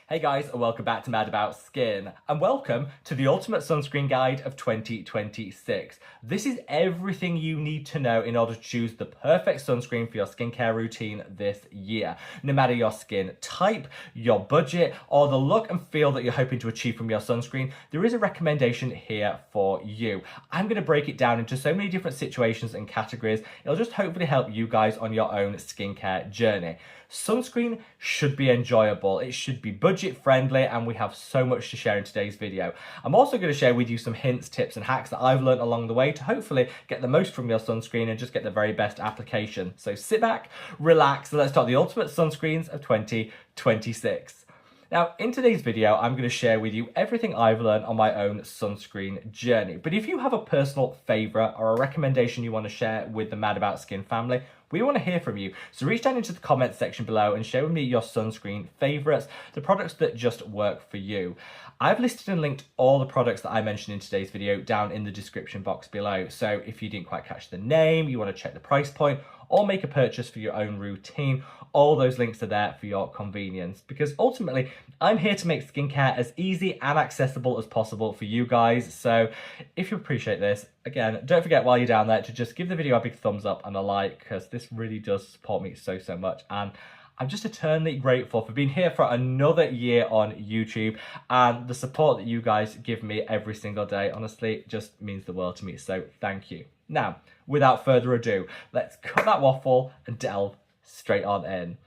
Hey guys, and welcome back to Mad About Skin, and welcome to the Ultimate Sunscreen Guide of 2026. This is everything you need to know in order to choose the perfect sunscreen for your skincare routine this year. No matter your skin type, your budget, or the look and feel that you're hoping to achieve from your sunscreen, there is a recommendation here for you. I'm going to break it down into so many different situations and categories. It'll just hopefully help you guys on your own skincare journey. Sunscreen should be enjoyable, it should be budget friendly, and we have so much to share in today's video. I'm also going to share with you some hints, tips and hacks that I've learned along the way to hopefully get the most from your sunscreen and just get the very best application. So sit back, relax, and let's start the ultimate sunscreens of 2026. Now, in today's video, I'm going to share with you everything I've learned on my own sunscreen journey. But if you have a personal favourite or a recommendation you want to share with the Mad About Skin family, we want to hear from you. So reach down into the comments section below and share with me your sunscreen favourites, the products that just work for you. I've listed and linked all the products that I mentioned in today's video down in the description box below. So if you didn't quite catch the name, you want to check the price point, or make a purchase for your own routine, all those links are there for your convenience, because ultimately I'm here to make skincare as easy and accessible as possible for you guys. So if you appreciate this, again, don't forget while you're down there to just give the video a big thumbs up and a like, because this really does support me so much, and I'm just eternally grateful for being here for another year on YouTube, and the support that you guys give me every single day honestly just means the world to me, so thank you. Now, without further ado, let's cut that waffle and delve straight on in.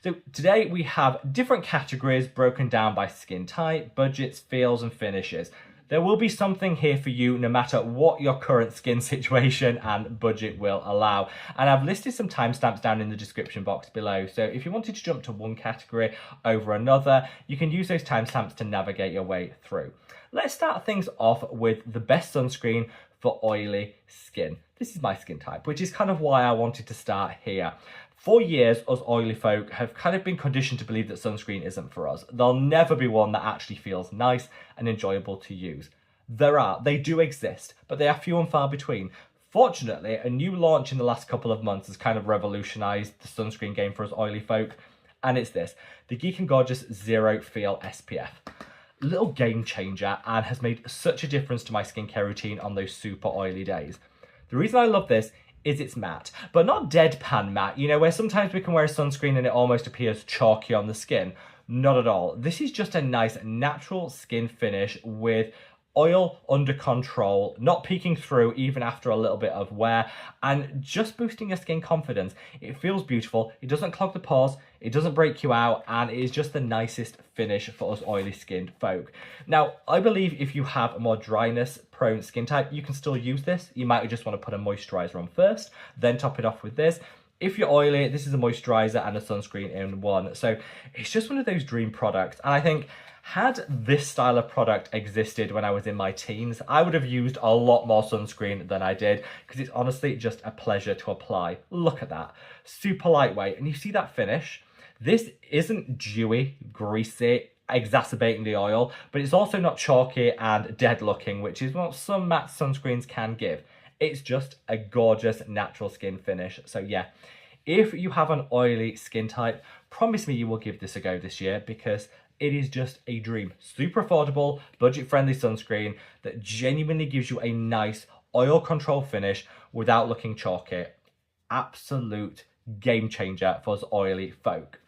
So today we have different categories broken down by skin type, budgets, feels and finishes. There will be something here for you no matter what your current skin situation and budget will allow. And I've listed some timestamps down in the description box below. So if you wanted to jump to one category over another, you can use those timestamps to navigate your way through. Let's start things off with the best sunscreen for oily skin. This is my skin type, which is kind of why I wanted to start here. For years, us oily folk have kind of been conditioned to believe that sunscreen isn't for us. There'll never be one that actually feels nice and enjoyable to use. They do exist, but they are few and far between. Fortunately, a new launch in the last couple of months has kind of revolutionized the sunscreen game for us oily folk, and it's this, the Geek and Gorgeous Zero Feel SPF. Little game changer, and has made such a difference to my skincare routine on those super oily days. The reason I love this is it's matte, but not deadpan matte, you know, where sometimes we can wear a sunscreen and it almost appears chalky on the skin. Not at all. This is just a nice natural skin finish with oil under control, not peeking through even after a little bit of wear, and just boosting your skin confidence. It feels beautiful, it doesn't clog the pores, it doesn't break you out, and it is just the nicest finish for us oily skinned folk. Now, I believe if you have a more dryness prone skin type, you can still use this. You might just want to put a moisturizer on first, then top it off with this. If you're oily, this is a moisturizer and a sunscreen in one. So it's just one of those dream products. And I think had this style of product existed when I was in my teens, I would have used a lot more sunscreen than I did, because it's honestly just a pleasure to apply. Look at that. Super lightweight. And you see that finish? This isn't dewy, greasy, exacerbating the oil, but it's also not chalky and dead looking, which is what some matte sunscreens can give. It's just a gorgeous natural skin finish. So yeah, if you have an oily skin type, promise me you will give this a go this year, because it is just a dream. Super affordable, budget-friendly sunscreen that genuinely gives you a nice oil control finish without looking chalky. Absolute game changer for us oily folk.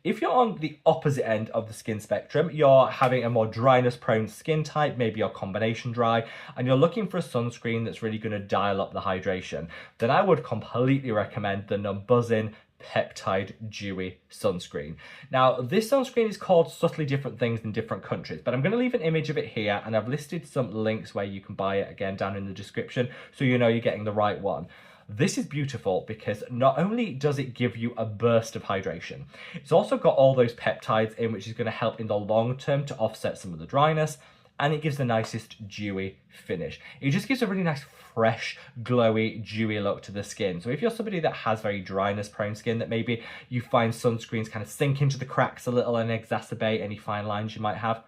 If you're on the opposite end of the skin spectrum, you're having a more dryness prone skin type, maybe you're combination dry, and you're looking for a sunscreen that's really going to dial up the hydration, then I would completely recommend the Numbuzin Peptide Dewy Sunscreen. Now, this sunscreen is called subtly different things in different countries, but I'm going to leave an image of it here, and I've listed some links where you can buy it again down in the description, so you know you're getting the right one. This is beautiful because not only does it give you a burst of hydration, it's also got all those peptides in, which is going to help in the long term to offset some of the dryness, and it gives the nicest dewy finish. It just gives a really nice, fresh, glowy, dewy look to the skin. So if you're somebody that has very dryness prone skin, that maybe you find sunscreens kind of sink into the cracks a little and exacerbate any fine lines you might have,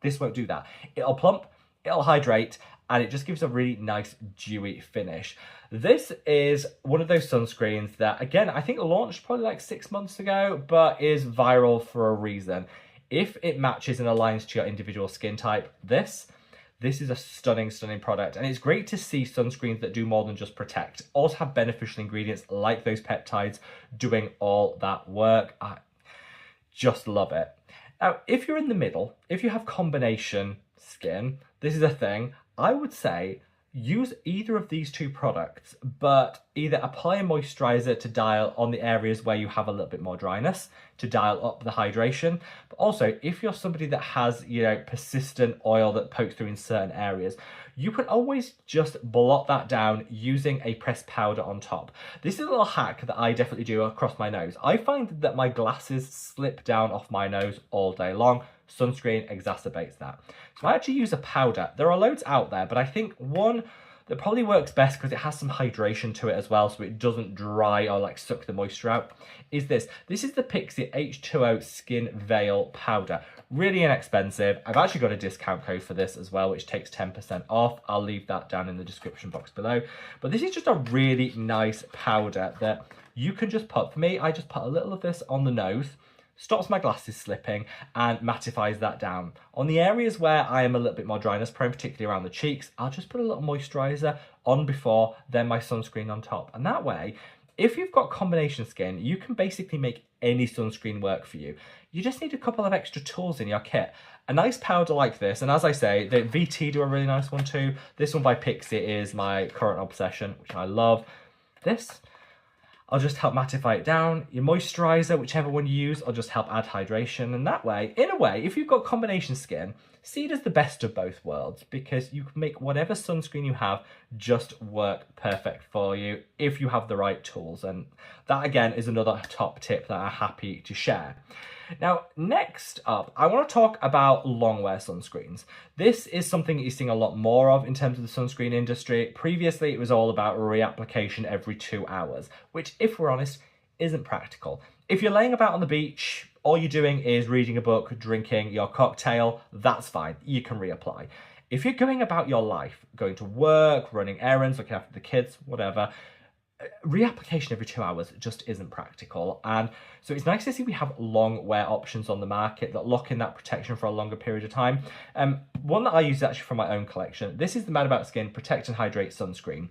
this won't do that. It'll plump, it'll hydrate, and it just gives a really nice dewy finish. This is one of those sunscreens that, again, I think launched probably like 6 months ago, but is viral for a reason. if it matches and aligns to your individual skin type, this is a stunning product. And it's great to see sunscreens that do more than just protect, also have beneficial ingredients like those peptides doing all that work. I just love it. Now, if you're in the middle, if you have combination skin, this is a thing. I would say use either of these two products, but either apply a moisturizer to dial on the areas where you have a little bit more dryness, to dial up the hydration. But also, if you're somebody that has, persistent oil that pokes through in certain areas, you can always just blot that down using a pressed powder on top. This is a little hack that I definitely do across my nose. I find that my glasses slip down off my nose all day long. Sunscreen exacerbates that. So I actually use a powder. There are loads out there, but I think one that probably works best because it has some hydration to it as well, so it doesn't dry or like suck the moisture out, is this. This is the Pixi H2O Skin Veil Powder. Really inexpensive. I've actually got a discount code for this as well, which takes 10% off. I'll leave that down in the description box below. But this is just a really nice powder that you can just put. For me, I just put a little of this on the nose, stops my glasses slipping and mattifies that down. On the areas where I am a little bit more dryness prone, particularly around the cheeks, I'll just put a little moisturizer on before, then my sunscreen on top. And that way, if you've got combination skin, you can basically make any sunscreen work for you. You just need a couple of extra tools in your kit. A nice powder like this, and as I say, the VT do a really nice one too. This one by Pixi is my current obsession, which I love. This, I'll just help mattify it down. Your moisturizer, whichever one you use, will just help add hydration. And that way, in a way, if you've got combination skin, see it as the best of both worlds, because you can make whatever sunscreen you have just work perfect for you if you have the right tools. And that, again, is another top tip that I'm happy to share. Now, next up, I want to talk about long wear sunscreens. This is something that you're seeing a lot more of in terms of the sunscreen industry. Previously, it was all about reapplication every 2 hours, which, if we're honest, isn't practical. If you're laying about on the beach, all you're doing is reading a book, drinking your cocktail, that's fine. You can reapply. If you're going about your life, going to work, running errands, looking after the kids, whatever, reapplication every 2 hours just isn't practical. And so it's nice to see we have long wear options on the market that lock in that protection for a longer period of time. One that I use actually from my own collection. This is the Mad About Skin Protect and Hydrate Sunscreen.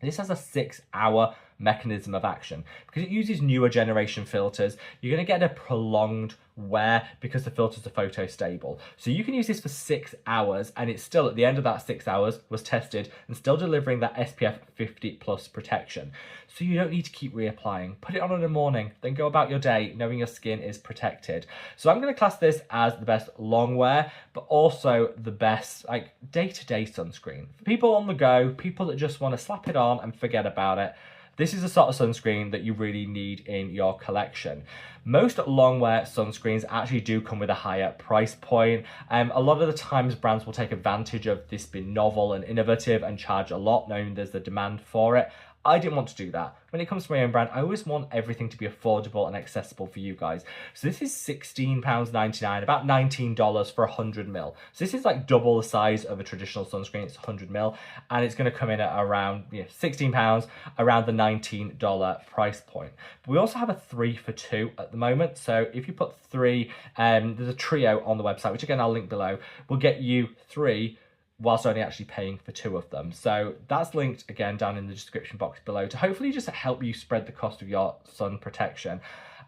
This has a 6-hour mechanism of action because it uses newer generation filters. You're going to get a prolonged wear because the filters are photo stable. So you can use this for 6 hours, and it's still, at the end of that 6 hours, was tested and still delivering that SPF 50 plus protection. So you don't need to keep reapplying. Put it on in the morning, then go about your day knowing your skin is protected. So I'm going to class this as the best long wear, but also the best like day-to-day sunscreen. For people on the go, people that just want to slap it on and forget about it, this is the sort of sunscreen that you really need in your collection. Most long wear sunscreens actually do come with a higher price point. A lot of the times brands will take advantage of this being novel and innovative and charge a lot, knowing there's the demand for it. I didn't want to do that. When it comes to my own brand, I always want everything to be affordable and accessible for you guys. So this is £16.99, about $19 for 100ml. So this is like double the size of a traditional sunscreen. It's 100ml, and it's going to come in at around £16, around the $19 price point. But we also have a 3 for 2 at the moment. So if you put 3, there's a trio on the website, which again I'll link below, will get you 3 whilst only actually paying for 2 of them. So that's linked again down in the description box below to hopefully just help you spread the cost of your sun protection.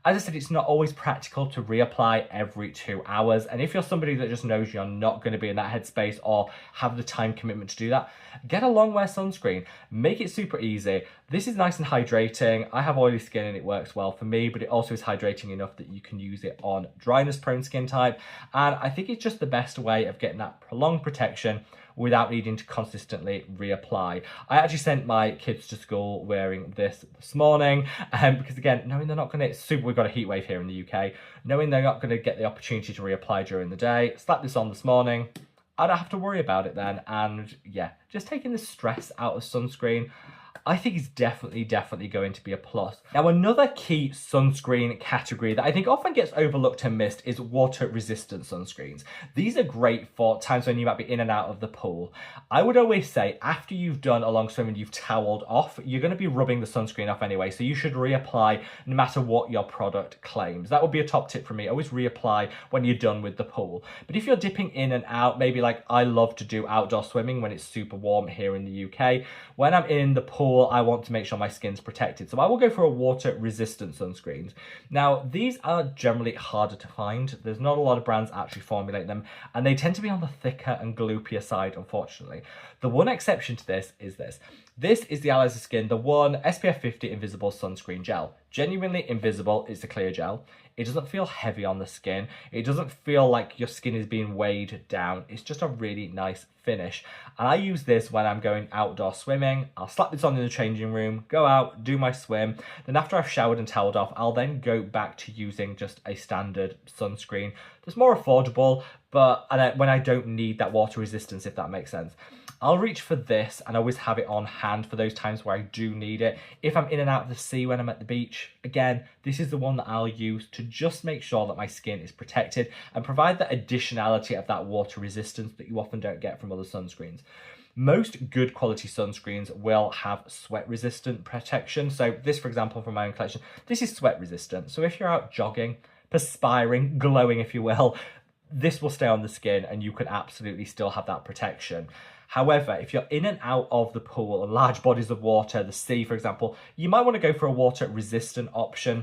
As I said, it's not always practical to reapply every 2 hours. And if you're somebody that just knows you're not going to be in that headspace or have the time commitment to do that, get a long wear sunscreen. Make it super easy. This is nice and hydrating. I have oily skin and it works well for me, but it also is hydrating enough that you can use it on dryness prone skin type. And I think it's just the best way of getting that prolonged protection without needing to consistently reapply. I actually sent my kids to school wearing this morning because again, knowing they're not going to, we've got a heat wave here in the UK, knowing they're not going to get the opportunity to reapply during the day, slapped this on this morning. I don't have to worry about it then. And yeah, just taking the stress out of sunscreen. I think is definitely going to be a plus. Now, another key sunscreen category that I think often gets overlooked and missed is water-resistant sunscreens. These are great for times when you might be in and out of the pool. I would always say after you've done a long swim and you've toweled off, you're going to be rubbing the sunscreen off anyway, so you should reapply no matter what your product claims. That would be a top tip for me. Always reapply when you're done with the pool. But if you're dipping in and out, maybe like I love to do outdoor swimming when it's super warm here in the UK, when I'm in the pool, I want to make sure my skin's protected. So I will go for a water-resistant sunscreens. Now, these are generally harder to find. There's not a lot of brands actually formulate them, and they tend to be on the thicker and gloopier side, unfortunately. The one exception to this is this. This is the Allies of Skin, the one SPF 50 Invisible Sunscreen Gel. Genuinely invisible, it's a clear gel. It doesn't feel heavy on the skin. It doesn't feel like your skin is being weighed down. It's just a really nice finish. And I use this when I'm going outdoor swimming. I'll slap this on in the changing room, go out, do my swim. Then after I've showered and toweled off, I'll then go back to using just a standard sunscreen that's more affordable, but when I don't need that water resistance, if that makes sense. I'll reach for this and always have it on hand for those times where I do need it. If I'm in and out of the sea when I'm at the beach, again, this is the one that I'll use to just make sure that my skin is protected and provide that additionality of that water resistance that you often don't get from other sunscreens. Most good quality sunscreens will have sweat resistant protection. So this, for example, from my own collection, this is sweat resistant. So if you're out jogging, perspiring, glowing, if you will, this will stay on the skin and you can absolutely still have that protection. However, if you're in and out of the pool and large bodies of water, the sea, for example, you might want to go for a water-resistant option.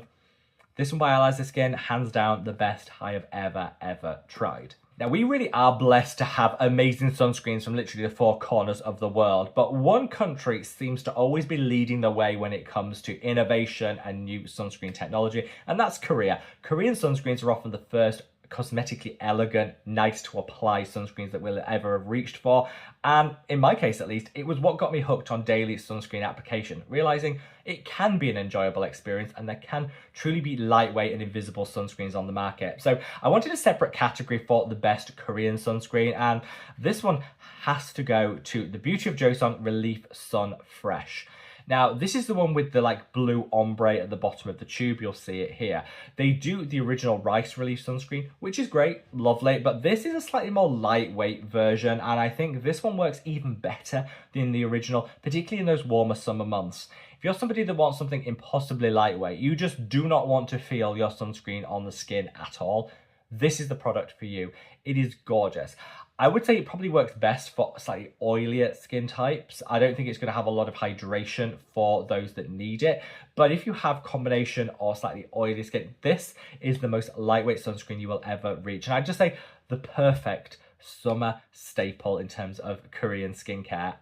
This one by Allies of Skin, hands down, the best I have ever tried. Now, we really are blessed to have amazing sunscreens from literally the four corners of the world, but one country seems to always be leading the way when it comes to innovation and new sunscreen technology, and that's Korea. Korean sunscreens are often the first cosmetically elegant, nice to apply sunscreens that we'll ever have reached for. And in my case, at least, it was what got me hooked on daily sunscreen application, realizing it can be an enjoyable experience and there can truly be lightweight and invisible sunscreens on the market. So I wanted a separate category for the best Korean sunscreen, and this one has to go to the Beauty of Joseon Relief Sun Fresh. Now, this is the one with the like blue ombre at the bottom of the tube. You'll see it here. They do the original rice relief sunscreen, which is great, lovely, but this is a slightly more lightweight version, and I think this one works even better than the original, particularly in those warmer summer months. If you're somebody that wants something impossibly lightweight, you just do not want to feel your sunscreen on the skin at all, this is the product for you. It is gorgeous. I would say it probably works best for slightly oilier skin types. I don't think it's going to have a lot of hydration for those that need it. But if you have combination or slightly oily skin, this is the most lightweight sunscreen you will ever reach. And I'd just say the perfect summer staple in terms of Korean skincare.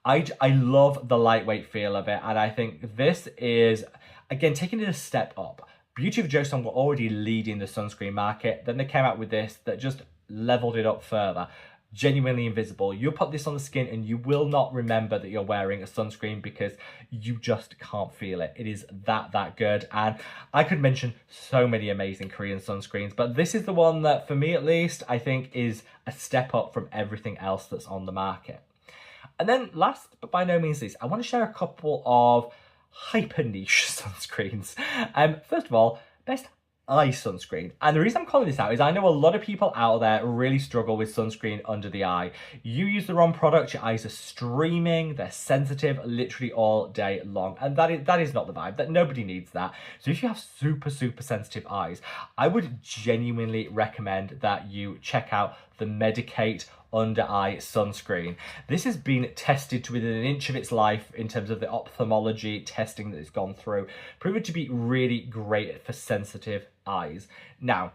I love the lightweight feel of it. And I think this is, again, taking it a step up. Beauty of Joseon were already leading the sunscreen market. Then they came out with this that just leveled it up further. Genuinely invisible. You'll put this on the skin and you will not remember that you're wearing a sunscreen because you just can't feel it. It is that good. And I could mention so many amazing Korean sunscreens, but this is the one that, for me at least, I think is a step up from everything else that's on the market. And then last, but by no means least, I want to share a couple of hyper niche sunscreens. First of all, best eye sunscreen. And the reason I'm calling this out is I know a lot of people out there really struggle with sunscreen under the eye. You use the wrong product, your eyes are streaming, they're sensitive literally all day long. And that is not the vibe. That nobody needs that. So if you have super sensitive eyes, I would genuinely recommend that you check out the Medicate under eye sunscreen. This has been tested to within an inch of its life in terms of the ophthalmology testing that it's gone through, proven to be really great for sensitive eyes. Now,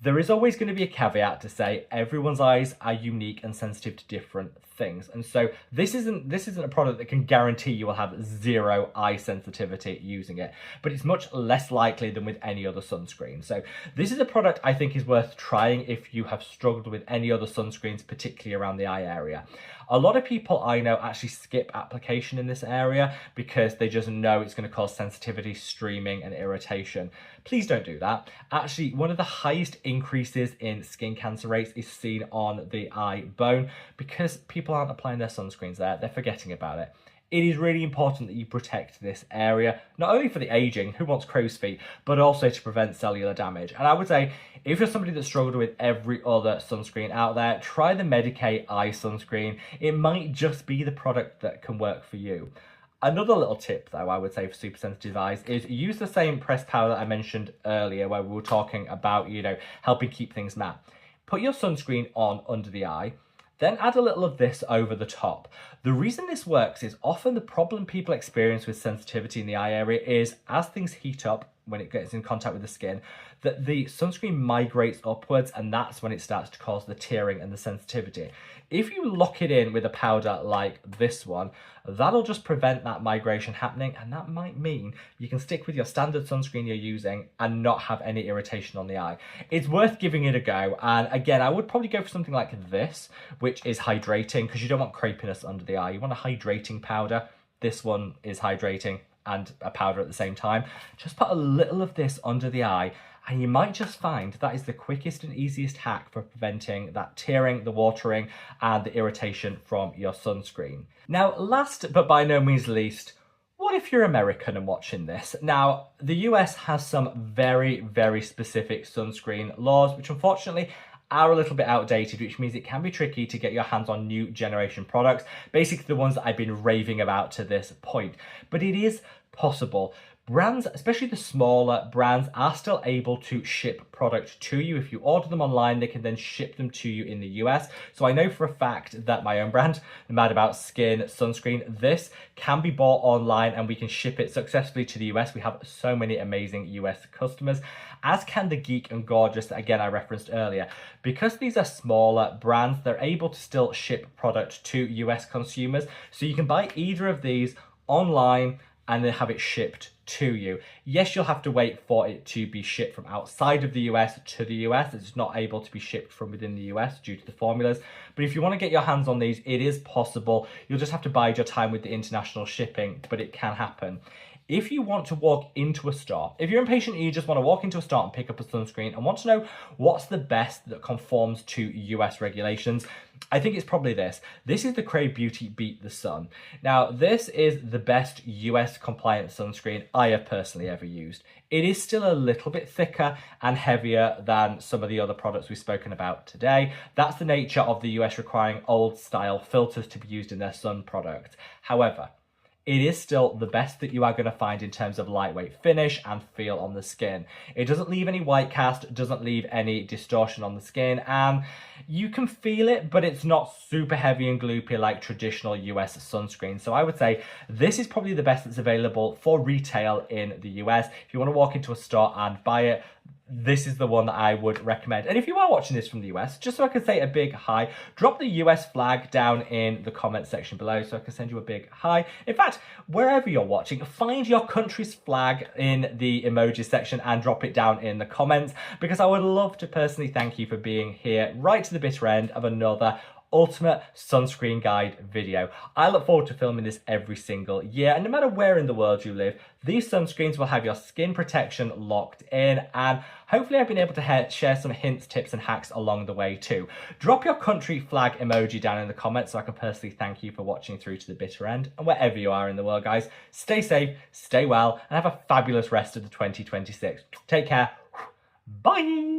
there is always going to be a caveat to say everyone's eyes are unique and sensitive to different things. And so this isn't a product that can guarantee you will have zero eye sensitivity using it, but it's much less likely than with any other sunscreen. So this is a product I think is worth trying if you have struggled with any other sunscreens, particularly around the eye area. A lot of people I know actually skip application in this area because they just know it's going to cause sensitivity, streaming, and irritation. Please don't do that. Actually, one of the highest increases in skin cancer rates is seen on the eye bone because people aren't applying their sunscreens there. They're forgetting about it. it is really important that you protect this area, not only for the aging, who wants crow's feet, but also to prevent cellular damage. And I would say, if you're somebody that struggled with every other sunscreen out there, try the Medicae eye sunscreen. It might just be the product that can work for you. Another little tip, though, I would say for super sensitive eyes is use the same pressed powder that I mentioned earlier where we were talking about, helping keep things matte. Put your sunscreen on under the eye, then add a little of this over the top. The reason this works is often the problem people experience with sensitivity in the eye area is as things heat up when it gets in contact with the skin, that the sunscreen migrates upwards, and that's when it starts to cause the tearing and the sensitivity. If you lock it in with a powder like this one, that'll just prevent that migration happening, and that might mean you can stick with your standard sunscreen you're using and not have any irritation on the eye. It's worth giving it a go, and again, I would probably go for something like this, which is hydrating, because you don't want crepiness under the eye. You want a hydrating powder. This one is hydrating and a powder at the same time. Just put a little of this under the eye, and you might just find that is the quickest and easiest hack for preventing that tearing, the watering, and the irritation from your sunscreen. Now, last but by no means least, what if you're American and watching this? Now, the US has some very, very specific sunscreen laws, which unfortunately are a little bit outdated, which means it can be tricky to get your hands on new generation products, basically the ones that I've been raving about to this point. But it is possible. Brands, especially the smaller brands, are still able to ship product to you. If you order them online, they can then ship them to you in the US. So I know for a fact that my own brand, the Mad About Skin sunscreen, this can be bought online and we can ship it successfully to the US. We have so many amazing US customers, as can the Geek and Gorgeous that again I referenced earlier. Because these are smaller brands, they're able to still ship product to US consumers. So you can buy either of these online and then have it shipped to you. Yes, you'll have to wait for it to be shipped from outside of the US to the US. It's not able to be shipped from within the US due to the formulas. But if you want to get your hands on these, it is possible. You'll just have to bide your time with the international shipping, but it can happen. If you want to walk into a store, if you're impatient and you just want to walk into a store and pick up a sunscreen and want to know what's the best that conforms to US regulations, I think it's probably this. This is the Cray Beauty Beat the Sun. Now, this is the best US compliant sunscreen I have personally ever used. It is still a little bit thicker and heavier than some of the other products we've spoken about today. That's the nature of the US requiring old style filters to be used in their sun products. However, it is still the best that you are going to find in terms of lightweight finish and feel on the skin. It doesn't leave any white cast, doesn't leave any distortion on the skin, and you can feel it, but it's not super heavy and gloopy like traditional US sunscreen. So I would say this is probably the best that's available for retail in the US. If you want to walk into a store and buy it, this is the one that I would recommend. And if you are watching this from the US, just so I can say a big hi, drop the US flag down in the comment section below so I can send you a big hi. In fact, wherever you're watching, find your country's flag in the emoji section and drop it down in the comments, because I would love to personally thank you for being here right to the bitter end of another ultimate sunscreen guide video. I look forward to filming this every single year, and no matter where in the world you live, these sunscreens will have your skin protection locked in, and hopefully I've been able to share some hints, tips and hacks along the way too. Drop your country flag emoji down in the comments so I can personally thank you for watching through to the bitter end. And wherever you are in the world, guys, stay safe, stay well, and have a fabulous rest of the 2026. Take care. Bye.